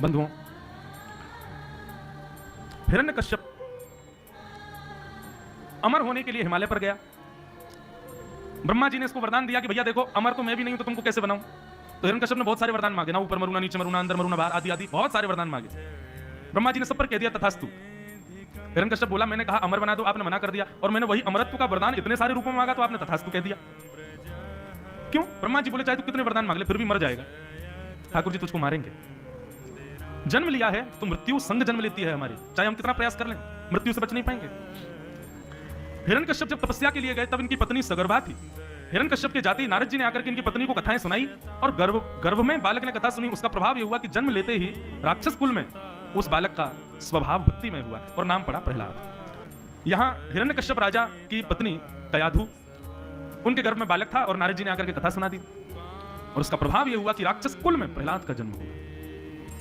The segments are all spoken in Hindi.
बंधुओं, हिरण्यकश्यप अमर होने के लिए हिमालय पर गया। ब्रह्मा जी ने इसको वरदान दिया कि भैया देखो, अमर तो मैं भी नहीं हूं तो तुमको कैसे बनाऊं। तो हिरण्यकश्यप ने बहुत सारे वरदान मांगे, ना ऊपर मरू, ना नीचे मरू, ना अंदर मरू, ना बाहर, आदि आदि बहुत सारे वरदान मांगे। ब्रह्मा जी ने सब पर कह दिया तथास्तु। हिरण्यकश्यप बोला मैंने कहा अमर बना दो, आपने मना कर दिया, और मैंने वही अमरत्व का वरदान इतने सारे रूपों में मांगा तो आपने तथास्तु कह दिया। क्यों? ब्रह्मा जी बोले चाहे तू कितने वरदान मांग ले फिर भी मर जाएगा, ठाकुर जी तुझको मारेंगे। जन्म लिया है तो मृत्यु संग जन्म लेती है हमारी, चाहे हम कितना प्रयास कर लें मृत्यु से बच नहीं पाएंगे। हिरण्यकश्यप जब तपस्या के लिए गए तब इनकी पत्नी सगर्भा थी। हिरण्यकश्यप के जाति नारद जी ने आकर के इनकी पत्नी को कथाएं सुनाई, और गर्भ में बालक ने कथा सुनी। उसका प्रभाव यह हुआ कि जन्म लेते ही राक्षस कुल में उस बालक का स्वभाव भक्ति में हुआ और नाम पड़ा प्रहलाद। यहां हिरण्यकश्यप राजा की पत्नी कयाधु, उनके गर्भ में बालक था और नारद जी ने आकर के कथा सुना दी, और उसका प्रभाव यह हुआ कि राक्षस कुल में प्रहलाद का जन्म हुआ।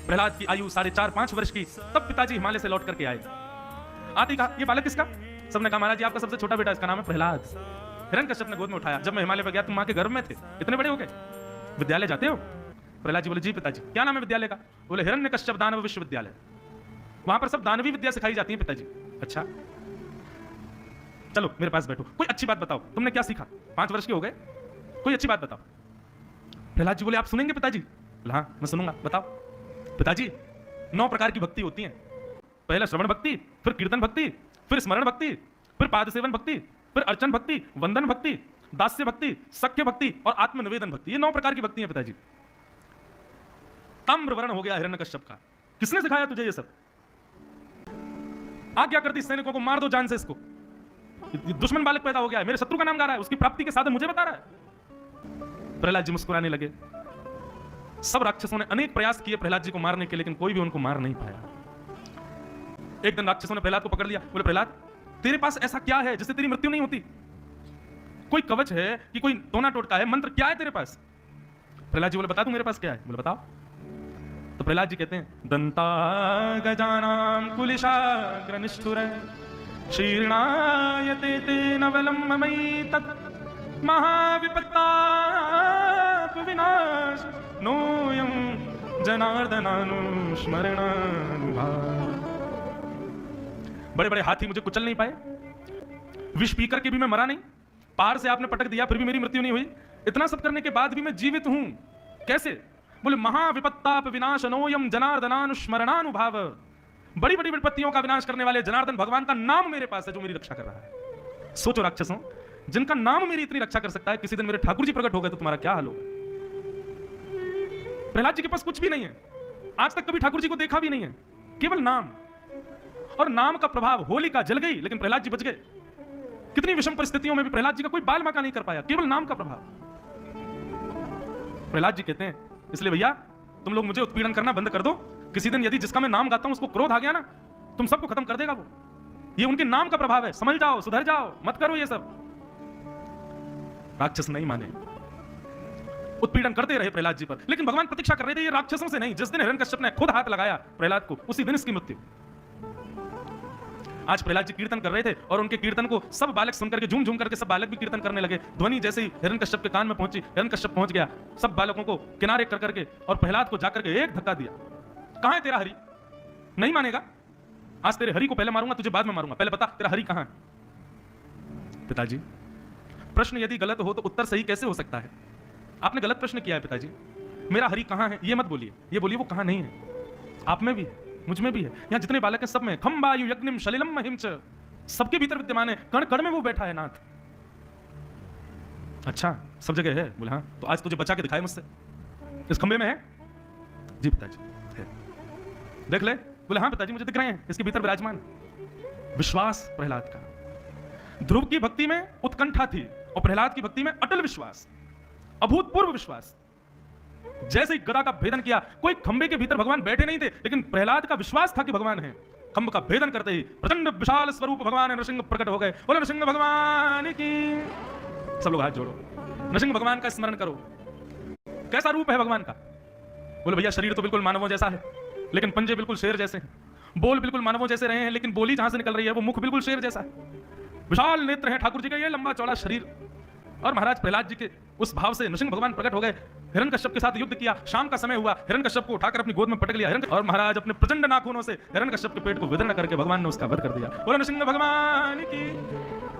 प्रहलाद की आयु 4.5-5 वर्ष की, तब पिताजी हिमालय से लौट करके आए। आते कहा ये बालक किसका? सबने कहा महाराज जी आपका सबसे छोटा बेटा, इसका नाम है प्रहलाद। हिरण्यकश्यप ने गोद में उठाया। जब मैं हिमालय पर गया तुम मां के गर्भ में थे, इतने बड़े हो गए, विद्यालय जाते हो? प्रहलाद जी बोले जी पिताजी। क्या नाम है विद्यालय का? बोले हिरण्यकश्यप दानव विश्वविद्यालय, वहां पर सब दानवी विद्या सिखाई जाती है पिताजी। अच्छा चलो मेरे पास बैठो, कोई अच्छी बात बताओ, तुमने क्या सीखा? 5 वर्ष के हो गए, कोई अच्छी बात बताओ। प्रहलाद जी बोले आप सुनेंगे पिताजी? हाँ मैं सुनूंगा, बताओ। पिताजी 9 प्रकार की भक्ति होती है। पहला श्रवण भक्ति, फिर कीर्तन भक्ति, फिर स्मरण भक्ति, फिर पाद सेवन भक्ति, फिर अर्चन भक्ति, वंदन भक्ति, दास्य भक्ति, सख्य भक्ति और आत्मनिवेदन भक्ति। ये 9 प्रकार की भक्ति है पिताजी। ताम्र वर्ण हो गया हिरण्यकश्यप का। किसने सिखाया तुझे ये सब? आज्ञा कर दी सैनिकों को मार दो जान से इसको, दुश्मन बालक पैदा हो गया है, मेरे शत्रु का नाम गा रहा है, उसकी प्राप्ति के साधन मुझे बता रहा है। प्रहलाद जी मुस्कुराने लगे। सब राक्षसों ने अनेक प्रयास किए प्रहलाद जी को मारने के, लेकिन कोई भी उनको मार नहीं पाया। एक दिन राक्षसों ने प्रहलाद को पकड़ लिया। बोले प्रहलाद तेरे पास ऐसा क्या है जिससे तेरी मृत्यु नहीं होती? कोई कवच है कि कोई टोना टोटका है, मंत्र क्या है तेरे पास? प्रहलाद जी बोले बता दूं मेरे पास क्या है? बोले बताओ। तो प्रहलाद जी कहते हैं दंता गजानाम कुलिशाग्र निष्ठुर शीर्णायते ते नवलम मयि तत् महाविपत्ताप विनाश नोयम जनार्दनानुस्मरणानुभाव। बड़े बड़े हाथी मुझे कुचल नहीं पाए, विष पीकर के भी मैं मरा नहीं, पहाड़ से आपने पटक दिया फिर भी मेरी मृत्यु नहीं हुई, इतना सब करने के बाद भी मैं जीवित हूं, कैसे? बोले महाविपत्ताप विनाशनोयम जनार्दनानुस्मरणानुभाव। बड़ी बड़ी विपत्तियों का विनाश करने वाले जनार्दन भगवान का नाम मेरे पास है जो मेरी रक्षा कर रहा है। सोचो राक्षसों, जिनका नाम मेरी इतनी रक्षा कर सकता है, किसी दिन मेरे ठाकुर जी प्रकट हो गए तो तुम्हारा क्या हाल होगा? प्रहलाद जी के पास कुछ भी नहीं है, आज तक कभी ठाकुर जी को देखा भी नहीं है, केवल नाम, और नाम का प्रभाव। होलिका जल गई लेकिन प्रहलाद जी बच गए। कितनी विषम परिस्थितियों में भी प्रहलाद जी का कोई बाल बांका नहीं कर पाया, केवल नाम का प्रभाव। प्रहलाद जी कहते हैं इसलिए भैया तुम लोग मुझे उत्पीड़न करना बंद कर दो, किसी दिन यदि जिसका मैं नाम गाता हूं उसको क्रोध आ गया ना, तुम सबको खत्म कर देगा वो। ये उनके नाम का प्रभाव है, समझ जाओ, सुधर जाओ, मत करो ये सब। राक्षस नहीं माने, उत्पीड़न करते रहे प्रहलाद जी पर, लेकिन भगवान प्रतीक्षा कर रहे थे ये राक्षसों से नहीं। जिस दिन हिरण्यकश्यप ने खुद हाथ लगाया प्रहलाद को, उसी दिन इसकी मृत्यु। आज प्रहलाद जी कीर्तन कर रहे थे और उनके कीर्तन को सब बालक सुनकर के झूम झूम करके सब बालक भी कीर्तन करने लगे। ध्वनि जैसे ही हिरण्यकश्यप के कान में पहुंची, हिरण्यकश्यप पहुंच गया, सब बालकों को किनारे कर करके और प्रहलाद को जाकर के एक धक्का दिया। कहां है तेरा हरि? नहीं मानेगा, आज तेरे हरि को पहले मारूंगा, तुझे बाद में मारूंगा, पहले बता तेरा हरि कहां है? पिताजी प्रश्न यदि गलत हो तो उत्तर सही कैसे हो सकता है? आपने गलत प्रश्न किया है पिताजी। मेरा हरि कहां है ये मत बोलिए, ये बोलिए वो कहां नहीं है। आप में भी है, मुझ में भी है, यहां जितने बालक हैं सब में। खम्बायु यज्ञम शलिलम महिम च, सबके भीतर विद्यमान है, कण कण में वो बैठा है नाथ। अच्छा सब जगह है? बोले हाँ। तो आज तुझे बचा के दिखाए मुझसे, इस खंबे में है? जी पिताजी है। देख ले? बोले हाँ पिताजी मुझे दिख रहे हैं, इसके भीतर विराजमान। विश्वास प्रहलाद का, ध्रुव की भक्ति में उत्कंठा थी और प्रहलाद की भक्ति में अटल विश्वास, अभूतपूर्व विश्वास। जैसे ही गदा का भेदन किया, कोई खंबे के भीतर भगवान बैठे नहीं थे, लेकिन प्रहलाद का विश्वास था कि भगवान है। खंब का भेदन करते ही प्रचंड विशाल स्वरूप भगवान नरसिंह प्रकट हो गए। बोले नरसिंह भगवान की। सब लोग हाथ जोड़ो, नरसिंह भगवान का स्मरण करो। कैसा रूप है भगवान का? बोले भैया शरीर तो बिल्कुल मानवों जैसा है, लेकिन पंजे बिल्कुल शेर जैसे हैं। बोल बिल्कुल मानवों जैसे रहे हैं, लेकिन बोली जहां से निकल रही है वो मुख बिल्कुल शेर जैसा है। विशाल नेत्र है ठाकुर जी का, ये लंबा चौड़ा शरीर, और महाराज प्रहलाद जी के उस भाव से नृसिंह भगवान प्रकट हो गए, हिरण्यकश्यप के साथ युद्ध किया। शाम का समय हुआ, हिरण्यकश्यप को उठाकर अपनी गोद में पटक लिया और महाराज अपने प्रचंड नाखूनों से हिरण्यकश्यप के पेट को विदीर्ण करके भगवान ने उसका वध कर दिया। बोलो नृसिंह भगवान की।